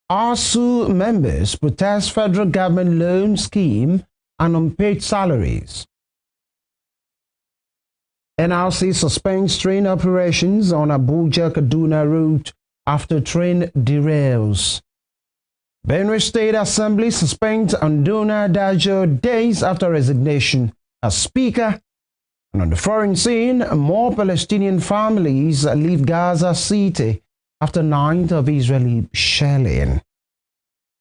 Asuu members protest federal government loan scheme and unpaid salaries. NRC suspends train operations on Abuja-Kaduna route after train derails. Benue State Assembly suspends Andona Dajo days after resignation as Speaker. And on the foreign scene, more Palestinian families leave Gaza City after night of Israeli shelling.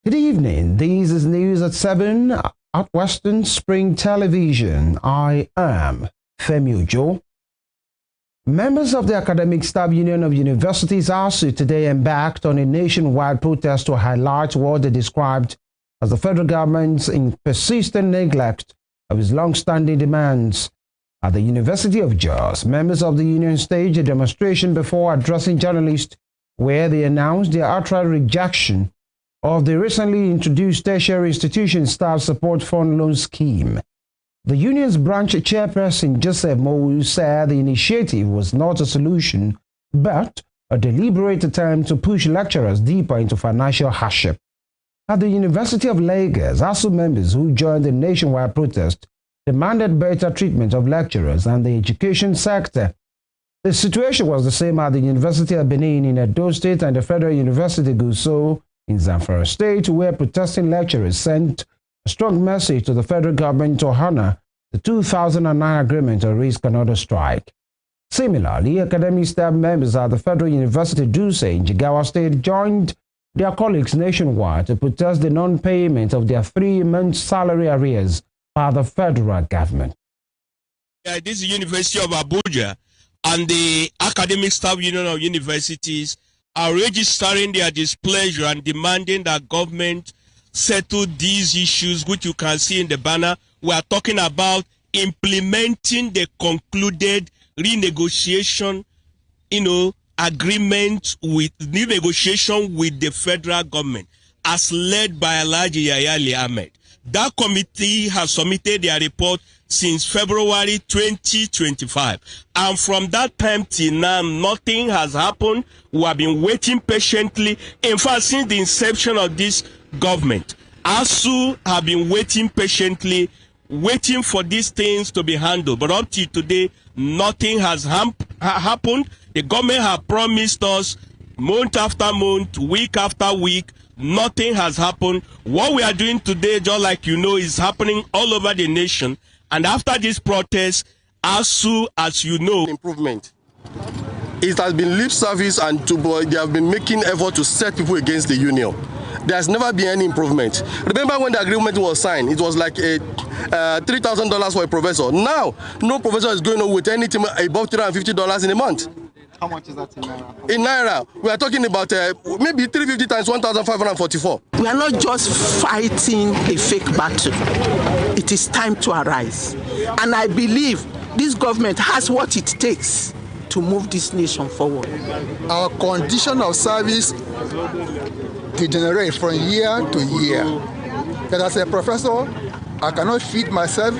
Good evening. This is news at 7 at Western Spring Television. I am Femi Ojo. Members of the Academic Staff Union of Universities Asuu today embarked on a nationwide protest to highlight what they described as the federal government's persistent neglect of its long-standing demands. At the University of Jos, members of the union staged a demonstration before addressing journalists where they announced their outright rejection of the recently introduced tertiary institution staff support fund loan scheme. The union's branch chairperson, Joseph Mowu, said the initiative was not a solution, but a deliberate attempt to push lecturers deeper into financial hardship. At the University of Lagos, ASU members who joined the nationwide protest demanded better treatment of lecturers and the education sector. The situation was the same at the University of Benin in Edo State and the Federal University Gusau in Zamfara State, where protesting lecturers sent a strong message to the federal government to honor the 2009 agreement on risk another strike. Similarly, academic staff members at the Federal University Duse in Jigawa State joined their colleagues nationwide to protest the non-payment of their 3-month salary arrears by the federal government. This is the University of Abuja and the Academic Staff Union of Universities are registering their displeasure and demanding that government settle these issues, which you can see in the banner. We are talking about implementing the concluded renegotiation, agreement with new negotiation with the federal government as led by Alhaji Yaya Ahmed. That committee has submitted their report since February 2025. And from that time till now, nothing has happened. We have been waiting patiently. In fact, since the inception of this government, ASU have been waiting patiently, waiting for these things to be handled. But up till today, nothing has happened. The government has promised us month after month, week after week, nothing has happened. What we are doing today, just like you know, is happening all over the nation. And after this protest, ASU, as you know, improvement. It has been lip service and they have been making effort to set people against the union. There has never been any improvement. Remember when the agreement was signed, it was like $3,000 for a professor. Now, no professor is going on with anything above $350 in a month. How much is that in Naira? In Naira, we are talking about maybe 350 times 1,544. We are not just fighting a fake battle. It is time to arise. And I believe this government has what it takes to move this nation forward. Our condition of service degenerates from year to year. That as a professor, I cannot feed myself,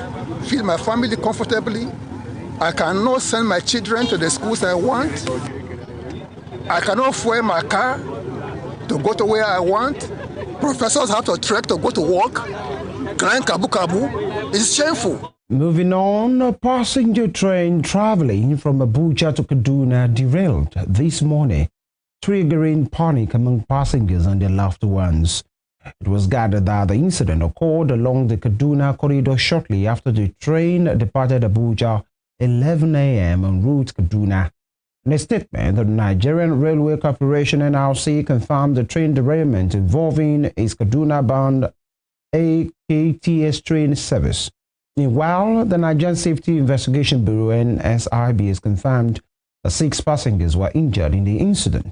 feed my family comfortably. I cannot send my children to the schools I want. I cannot fuel my car to go to where I want. Professors have to trek to go to work. Grind kabu. It's shameful. Moving on, a passenger train traveling from Abuja to Kaduna derailed this morning, triggering panic among passengers and their loved ones. It was gathered that the incident occurred along the Kaduna corridor shortly after the train departed Abuja 11 a.m. en route Kaduna. In a statement, the Nigerian Railway Corporation (NRC) confirmed the train derailment involving its Kaduna-bound AKTS train service. Meanwhile, the Nigerian Safety Investigation Bureau (NSIB) has confirmed that 6 passengers were injured in the incident.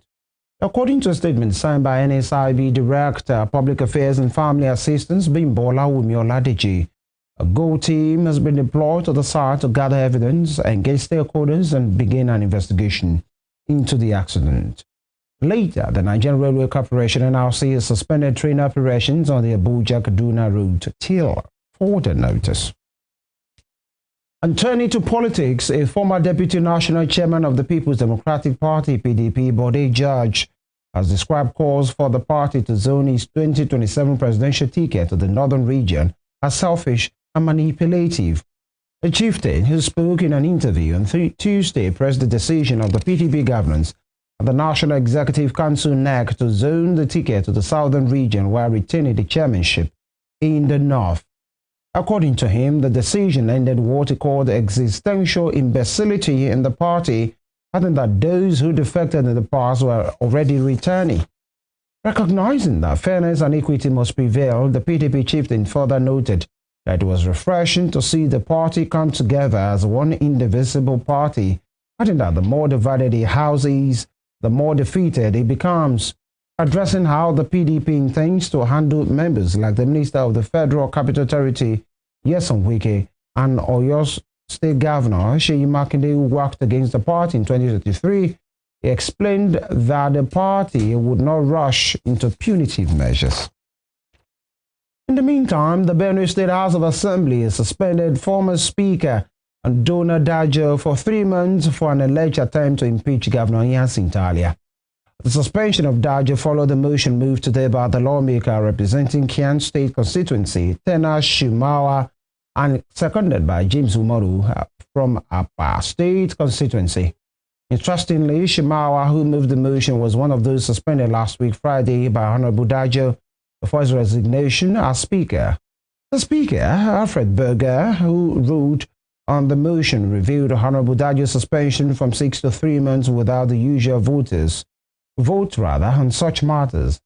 According to a statement signed by NSIB Director, Public Affairs and Family Assistance, Bimbola Wumi-Oladeji, a GO team has been deployed to the site to gather evidence, engage stakeholders, and begin an investigation into the accident. Later, the Nigerian Railway Corporation (NRC) has suspended train operations on the Abuja-Kaduna route till further notice. And turning to politics, a former Deputy National Chairman of the People's Democratic Party (PDP) Bode George has described calls for the party to zone its 2027 presidential ticket to the northern region as selfish and manipulative. A chieftain who spoke in an interview on Tuesday praised the decision of the PDP governance and the National Executive Council NEC to zone the ticket to the southern region while retaining the chairmanship in the north. According to him, the decision ended what he called existential imbecility in the party, adding that those who defected in the past were already returning. Recognizing that fairness and equity must prevail, the PDP chieftain further noted that it was refreshing to see the party come together as one indivisible party, adding that the more divided the House is, the more defeated it becomes. Addressing how the PDP intends to handle members like the Minister of the Federal Capital Territory, Nyesom Wike, and Oyo State Governor Seyi Makinde, who worked against the party in 2023, he explained that the party would not rush into punitive measures. In the meantime, the Benue State House of Assembly has suspended former Speaker Dona Dajo for 3 months for an alleged attempt to impeach Governor Yasin Talia. The suspension of Dajo followed the motion moved today by the lawmaker representing Kian State constituency, Tena Shimawa, and seconded by James Umaru from Apa State constituency. Interestingly, Shimawa, who moved the motion, was one of those suspended last week Friday by Honorable Dajo before his resignation as Speaker. The Speaker, Alfred Berger, who ruled on the motion, reviewed Honorable Dajo's suspension from 6 to 3 months without the usual vote on such matters.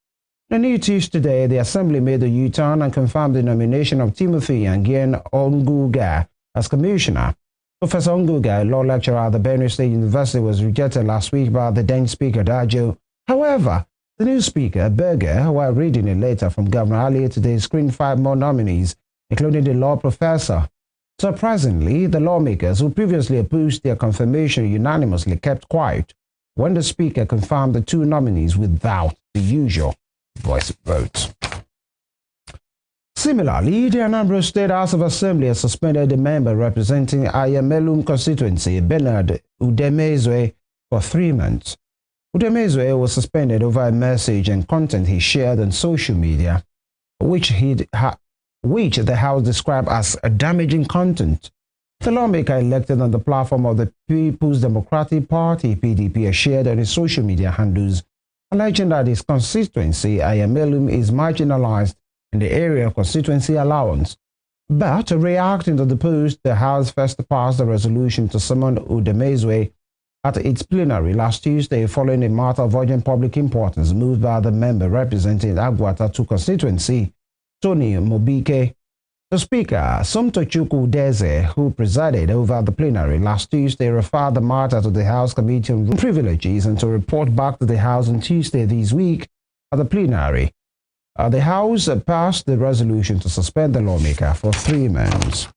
In the new news today, the Assembly made a U-turn and confirmed the nomination of Timothy Angien Onguga as Commissioner. Professor Onguga, a law lecturer at the Benue State University, was rejected last week by the then Speaker Dajo. However, the new Speaker, Berger, while reading a letter from Governor earlier today, screened 5 more nominees, including the law professor. Surprisingly, the lawmakers who previously opposed their confirmation unanimously kept quiet when the Speaker confirmed the 2 nominees without the usual voice vote. Similarly, the Anambra State House of Assembly has suspended the member representing Ayamelum constituency, Bernard Udemezwe, for 3 months. Udemezwe was suspended over a message and content he shared on social media, which the House described as damaging content. The lawmaker, elected on the platform of the People's Democratic Party (PDP), has shared on his social media handles, alleging that his constituency, Ayamelum, is marginalized in the area of constituency allowance. But reacting to the post, the House first passed a resolution to summon Udemezwe at its plenary last Tuesday following a matter of urgent public importance moved by the member representing Agwata 2 constituency, Tony Mobike. The Speaker, Somtochukwu Udeze, who presided over the plenary last Tuesday, referred the matter to the House Committee on Privileges and to report back to the House on Tuesday this week at the plenary. The House passed the resolution to suspend the lawmaker for 3 months.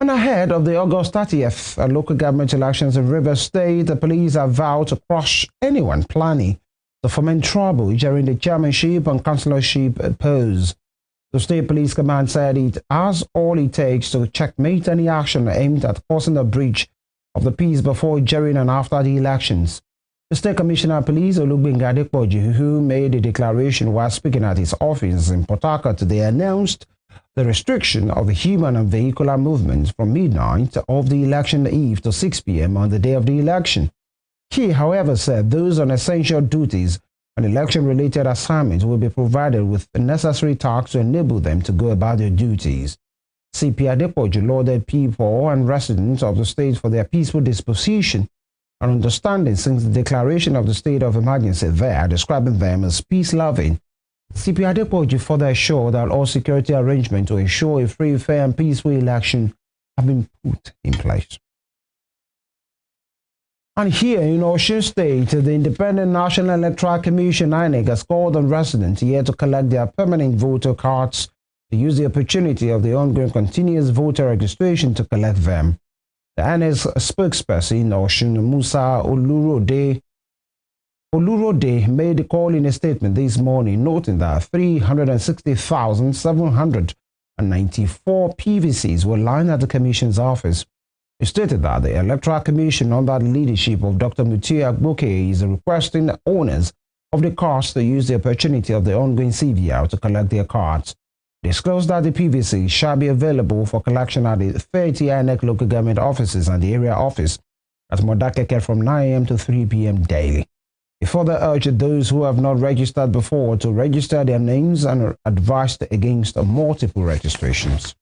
And ahead of the August 30th local government elections in Rivers State, the police have vowed to crush anyone planning to foment trouble during the chairmanship and councillorship polls. The State Police Command said it has all it takes to checkmate any action aimed at causing a breach of the peace before, during, and after the elections. The State Commissioner of Police, Olugbenga Adepoju, who made a declaration while speaking at his office in Port Harcourt today, announced the restriction of the human and vehicular movements from midnight of the election eve to 6 p.m. on the day of the election. He, however, said those on essential duties and election-related assignments will be provided with the necessary tasks to enable them to go about their duties. CP Adepoju lauded people and residents of the state for their peaceful disposition and understanding since the declaration of the state of emergency there, describing them as peace-loving. CP Adepoju further assured that all security arrangements to ensure a free, fair, and peaceful election have been put in place. And here in Osun State, the Independent National Electoral Commission (INEC) has called on residents here to collect their permanent voter cards to use the opportunity of the ongoing continuous voter registration to collect them. The INEC spokesperson in Osun, Musa Olurode, made the call in a statement this morning, noting that 360,794 PVCs were lined at the Commission's office. He stated that the Electoral Commission, under the leadership of Dr. Mutiu Agboke, is requesting the owners of the cards to use the opportunity of the ongoing CVR to collect their cards. Disclosed that the PVC shall be available for collection at the 30 INEC local government offices and the area office at Modakeke from 9 a.m. to 3 p.m. daily. He further urged those who have not registered before to register their names and advised against multiple registrations.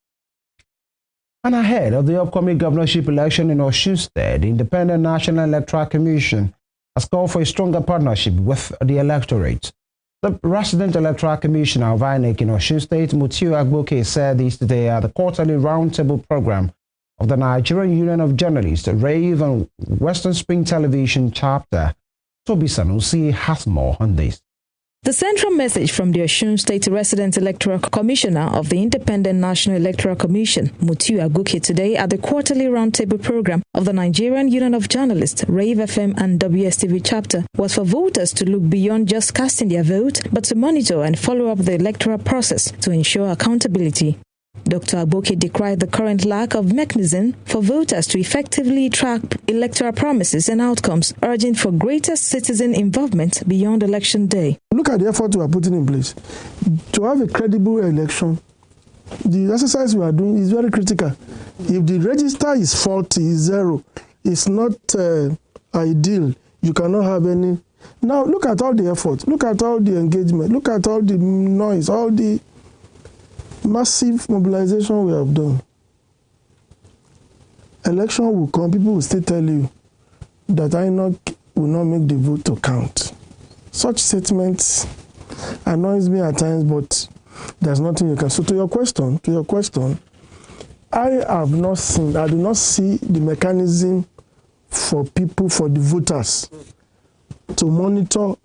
And ahead of the upcoming governorship election in Asuu State, the Independent National Electoral Commission has called for a stronger partnership with the electorate. The Resident Electoral Commissioner of INEC in Asuu State, Mutiu Agboke, said this today at the quarterly roundtable program of the Nigerian Union of Journalists, RAVE, and Western Spring Television chapter. Toby Sanusi has more on this. The central message from the Asuu State Resident Electoral Commissioner of the Independent National Electoral Commission, Mutiu Agboke, today at the quarterly roundtable program of the Nigerian Union of Journalists, RAVE FM and WSTV chapter, was for voters to look beyond just casting their vote, but to monitor and follow up the electoral process to ensure accountability. Dr. Agboke decried the current lack of mechanism for voters to effectively track electoral promises and outcomes, urging for greater citizen involvement beyond election day. Look at the effort we are putting in place. To have a credible election, the exercise we are doing is very critical. If the register is faulty, is zero, it's not ideal, you cannot have any. Now, look at all the effort, look at all the engagement, look at all the noise, all the massive mobilization we have done. Election will come, people will still tell you that INEC will not make the vote to count. Such statements annoys me at times, but there's nothing you can. So to your question, I do not see the mechanism for people, for the voters, to monitor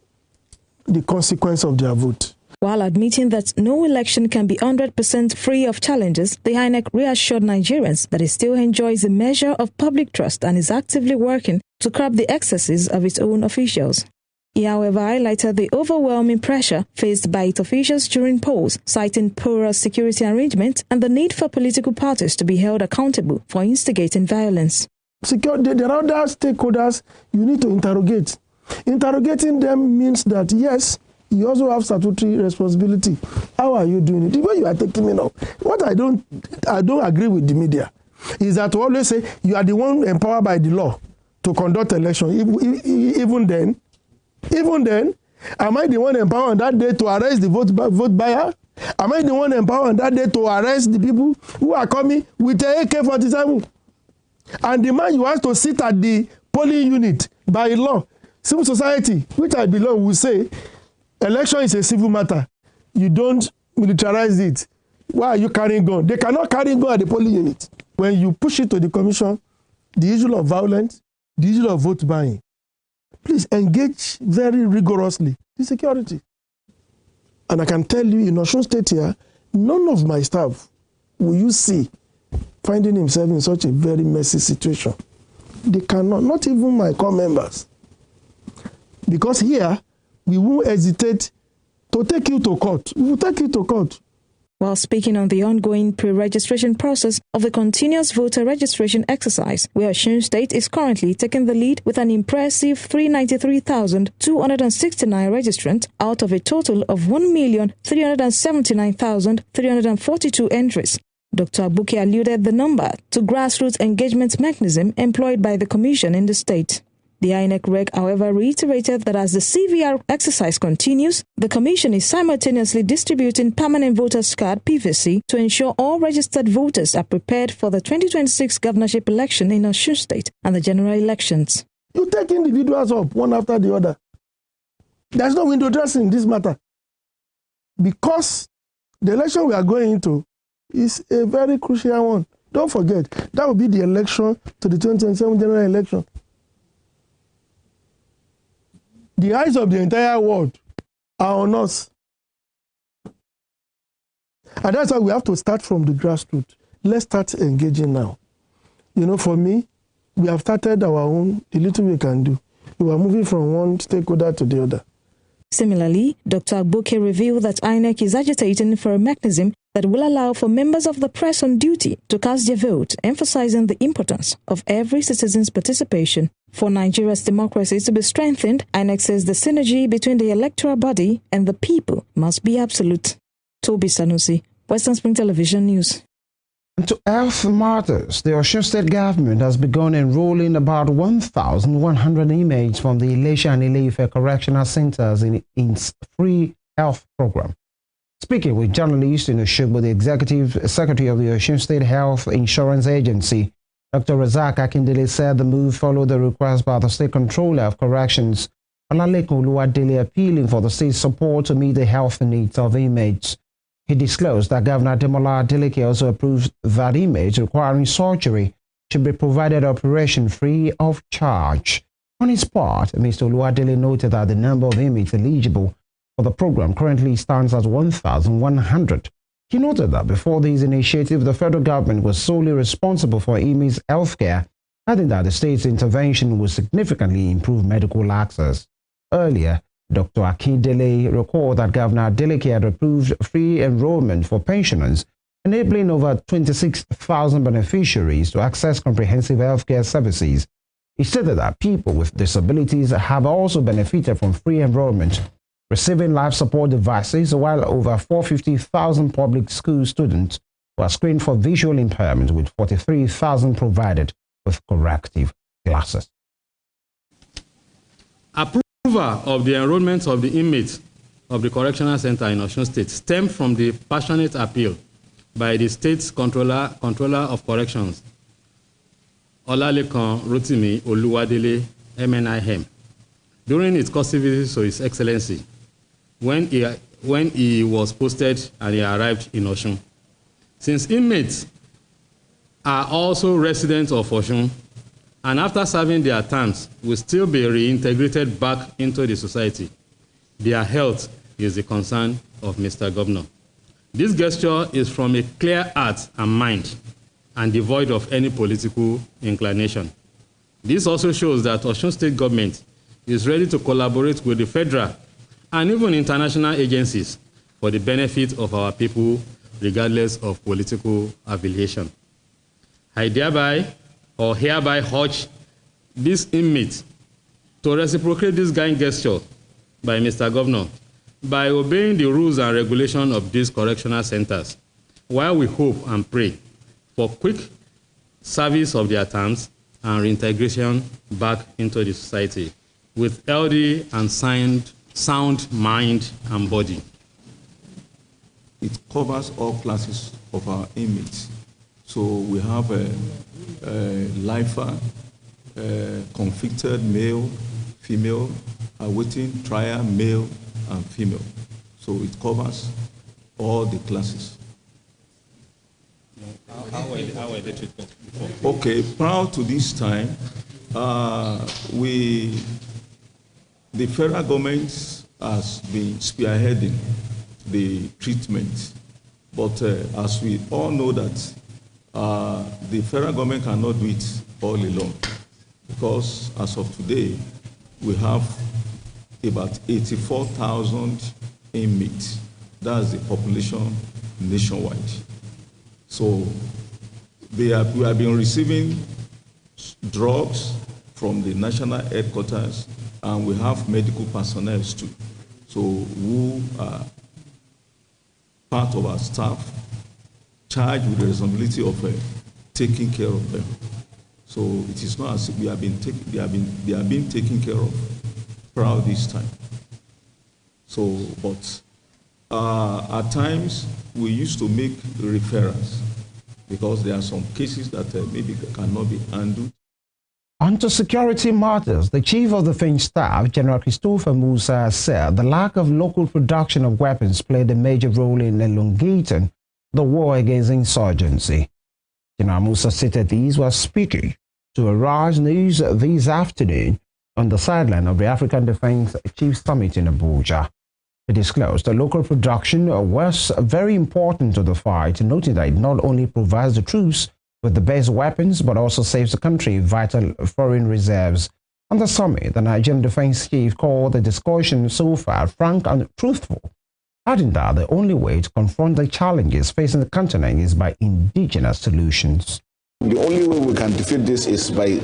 the consequence of their vote. While admitting that no election can be 100% free of challenges, the INEC reassured Nigerians that it still enjoys a measure of public trust and is actively working to curb the excesses of its own officials. He, however, highlighted the overwhelming pressure faced by its officials during polls, citing porous security arrangements and the need for political parties to be held accountable for instigating violence. There are other stakeholders you need to interrogate. Interrogating them means that, yes, you also have statutory responsibility. How are you doing it? The way you are taking me now. What I don't agree with the media is that to always say you are the one empowered by the law to conduct election. Even then, am I the one empowered on that day to arrest the vote buyer? Am I the one empowered on that day to arrest the people who are coming with a AK-47? And the man you ask to sit at the polling unit by law, civil society, which I belong, will say, election is a civil matter. You don't militarize it. Why are you carrying gun? They cannot carry gun at the polling unit. When you push it to the commission, the issue of violence, the issue of vote buying, please engage very rigorously the security. And I can tell you, in Asuu State here, none of my staff will you see finding himself in such a very messy situation. They cannot, not even my core members. Because here, we won't hesitate to take you to court. We will take you to court. While speaking on the ongoing pre-registration process of the continuous voter registration exercise, where Asuu State is currently taking the lead with an impressive 393,269 registrants out of a total of 1,379,342 entries. Dr. Agboke alluded the number to grassroots engagement mechanism employed by the Commission in the state. The INEC Reg, however, reiterated that as the CVR exercise continues, the Commission is simultaneously distributing permanent voters card (PVC) to ensure all registered voters are prepared for the 2026 governorship election in Asuu State and the general elections. You take individuals up one after the other. There's no window dressing in this matter. Because the election we are going into is a very crucial one. Don't forget, that will be the election to the 2027 general election. The eyes of the entire world are on us. And that's why we have to start from the grassroots. Let's start engaging now. You know, for me, we have started our own, the little we can do. We are moving from one stakeholder to the other. Similarly, Dr. Agboke revealed that INEC is agitating for a mechanism that will allow for members of the press on duty to cast their vote, emphasizing the importance of every citizen's participation. For Nigeria's democracy to be strengthened, INEC says the synergy between the electoral body and the people must be absolute. Toby Sanusi, Western Spring Television News. And to health matters, the Osun State government has begun enrolling about 1,100 inmates from the Ilesha and Ile-Ife correctional centers in its free health program. Speaking with journalists in Osogbo, the executive secretary of the Osun State Health Insurance Agency, Dr. Razak Akindele, said the move followed the request by the State Controller of Corrections, Olaleko Oluwadele, appealing for the state's support to meet the health needs of inmates. He disclosed that Governor Demola Adeleke also approved that inmates requiring surgery should be provided operation free of charge. On his part, Mr. Oluwadele noted that the number of inmates eligible for the program currently stands at 1,100. He noted that before this initiative, the federal government was solely responsible for inmates' health care, adding that the state's intervention would significantly improve medical access. Earlier, Dr. Akindele recalled that Governor Adeleke had approved free enrollment for pensioners, enabling over 26,000 beneficiaries to access comprehensive healthcare services. He stated that people with disabilities have also benefited from free enrollment, receiving life support devices, while over 450,000 public school students were screened for visual impairment, with 43,000 provided with corrective glasses. Approval of the enrollment of the inmates of the Correctional Center in Osun State stemmed from the passionate appeal by the state's controller of corrections, Olalekan Rotimi Oluwadele, MNIM, during its courtesy visit to His Excellency, when he was posted and he arrived in Osun. Since inmates are also residents of Osun, and after serving their terms will still be reintegrated back into the society, their health is the concern of Mr. Governor. This gesture is from a clear heart and mind and devoid of any political inclination. This also shows that Osun State government is ready to collaborate with the federal and even international agencies for the benefit of our people, regardless of political affiliation. I hereby urge this inmate to reciprocate this kind gesture by Mr. Governor by obeying the rules and regulations of these correctional centers, while we hope and pray for quick service of their terms and reintegration back into the society with healthy and sound mind and body. It covers all classes of our inmates. So we have a lifer, convicted male, female, awaiting trial male and female. So it covers all the classes. How were the treatment before? Okay, prior to this time, the federal government has been spearheading the treatment. But as we all know that the federal government cannot do it all alone, because as of today, we have about 84,000 inmates. That's the population nationwide. So we have been receiving drugs from the national headquarters, and we have medical personnel too, so who are part of our staff charged with the responsibility of taking care of them. So it is not as if they are being taken care of throughout this time. So, but at times we used to make referrals because there are some cases that maybe cannot be handled. On to security matters, the Chief of Defense Staff, General Christopher Musa, said the lack of local production of weapons played a major role in elongating the war against insurgency. General Musa stated these while speaking to Arise News this afternoon on the sideline of the African Defense Chief Summit in Abuja. He disclosed that local production was very important to the fight, noting that it not only provides the troops with the best weapons, but also saves the country vital foreign reserves On the summit, the Nigerian Defense Chief called the discussion so far frank and truthful, adding that the only way to confront the challenges facing the continent is by indigenous solutions. The only way we can defeat this is by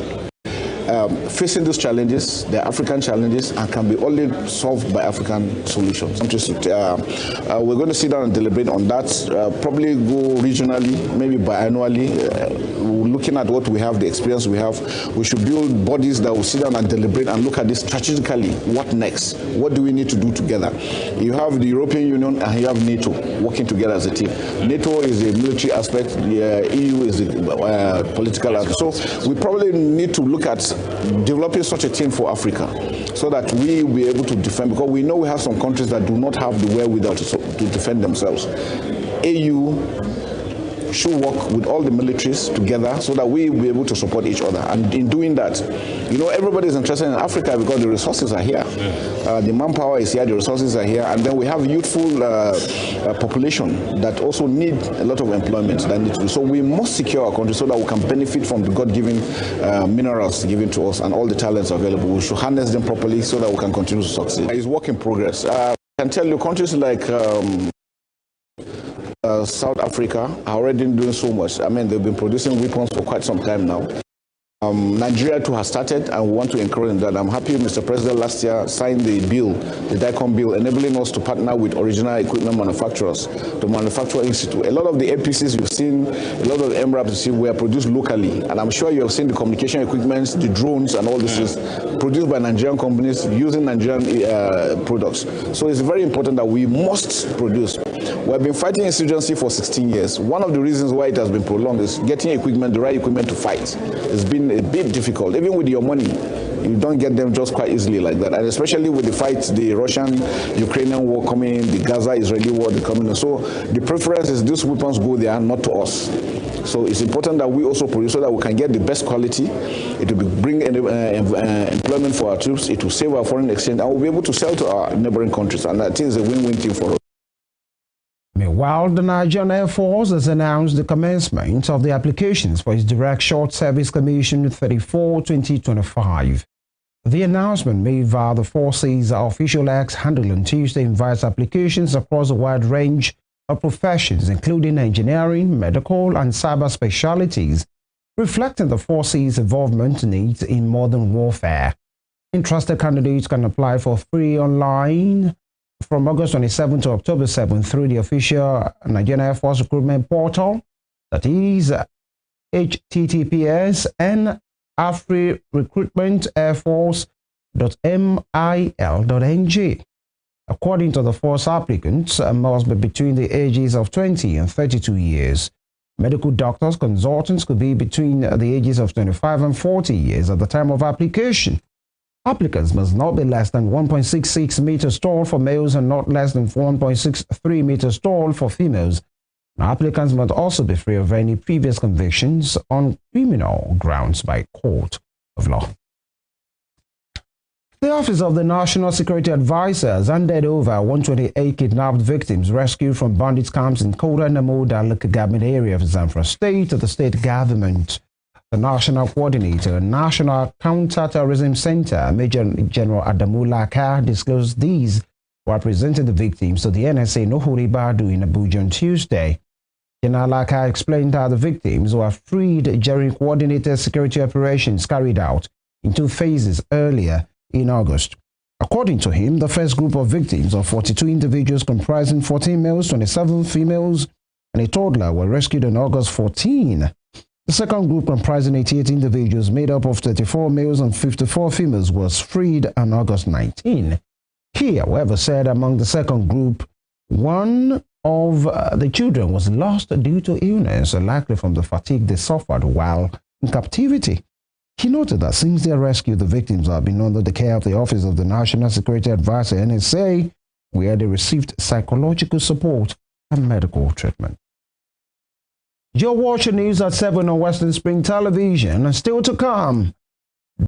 facing those challenges, the African challenges, and can be only solved by African solutions. We're going to sit down and deliberate on that, probably go regionally, maybe biannually, looking at what we have, the experience we have. We should build bodies that will sit down and deliberate and look at this strategically. What next? What do we need to do together? You have the European Union and you have NATO working together as a team. NATO is a military aspect, the EU is the political aspect. So we probably need to look at developing such a team for Africa so that we will be able to defend, because we know we have some countries that do not have the wherewithal to defend themselves. AU should work with all the militaries together so that we will be able to support each other. And in doing that, you know, everybody is interested in Africa because the resources are here. The manpower is here, the resources are here, and then we have youthful population that also need a lot of employment. So we must secure our country so that we can benefit from the God-given minerals given to us and all the talents available. We should harness them properly so that we can continue to succeed. It's work in progress. I can tell you countries like South Africa are already doing so much. I mean, they've been producing weapons for quite some time now. Nigeria too has started, and we want to encourage that. I'm happy Mr. President last year signed the bill, the DICOM bill, enabling us to partner with original equipment manufacturers to manufacture institute. A lot of the APCs you've seen, a lot of the MRAPs you've seen were produced locally, and I'm sure you have seen the communication equipments, the drones, and all this is produced by Nigerian companies using Nigerian products. So it's very important that we must produce. We've been fighting insurgency for 16 years. One of the reasons why it has been prolonged is getting equipment, the right equipment to fight. It's been a bit difficult. Even with your money, you don't get them just quite easily like that. And especially with the fight, the Russian-Ukrainian war coming in, the Gaza-Israeli war coming in. So the preference is these weapons go there, not to us. So it's important that we also produce so that we can get the best quality. It will bring employment for our troops. It will save our foreign exchange, and we'll be able to sell to our neighboring countries. And I think it's a win-win thing for us. Meanwhile, the Nigerian Air Force has announced the commencement of the applications for its Direct Short Service Commission 34-2025. The announcement made via the Force's official X handle on Tuesday invites applications across a wide range of professions, including engineering, medical, and cyber specialties, reflecting the Force's involvement needs in modern warfare. Interested candidates can apply for free online from August 27 to October 7 through the official Nigerian Air Force recruitment portal, that is https://afrirecruitmentairforce.mil.ng. According to the force, applicants must be between the ages of 20 and 32 years. Medical doctors, consultants could be between the ages of 25 and 40 years at the time of application. Applicants must not be less than 1.66 meters tall for males and not less than 1.63 meters tall for females. Now, applicants must also be free of any previous convictions on criminal grounds by court of law. The Office of the National Security Advisor has handed over 128 kidnapped victims rescued from bandit camps in Koda Namoda local government area of Zamfara State to the state government. The National Coordinator, National Counter-Terrorism Center, Major General Adamu Laka, disclosed these while presenting the victims to the NSA Nohuri Badu in Abuja on Tuesday. General Laka explained how the victims were freed during coordinated security operations carried out in 2 phases earlier in August. According to him, the first group of victims of 42 individuals comprising 14 males, 27 females, and a toddler were rescued on August 14. The second group, comprising 88 individuals made up of 34 males and 54 females, was freed on August 19. He, however, said among the second group, one of the children was lost due to illness, likely from the fatigue they suffered while in captivity. He noted that since their rescue, the victims have been under the care of the Office of the National Security Advisor, NSA, where they received psychological support and medical treatment. You're watching news at 7 on Western Spring Television, and still to come,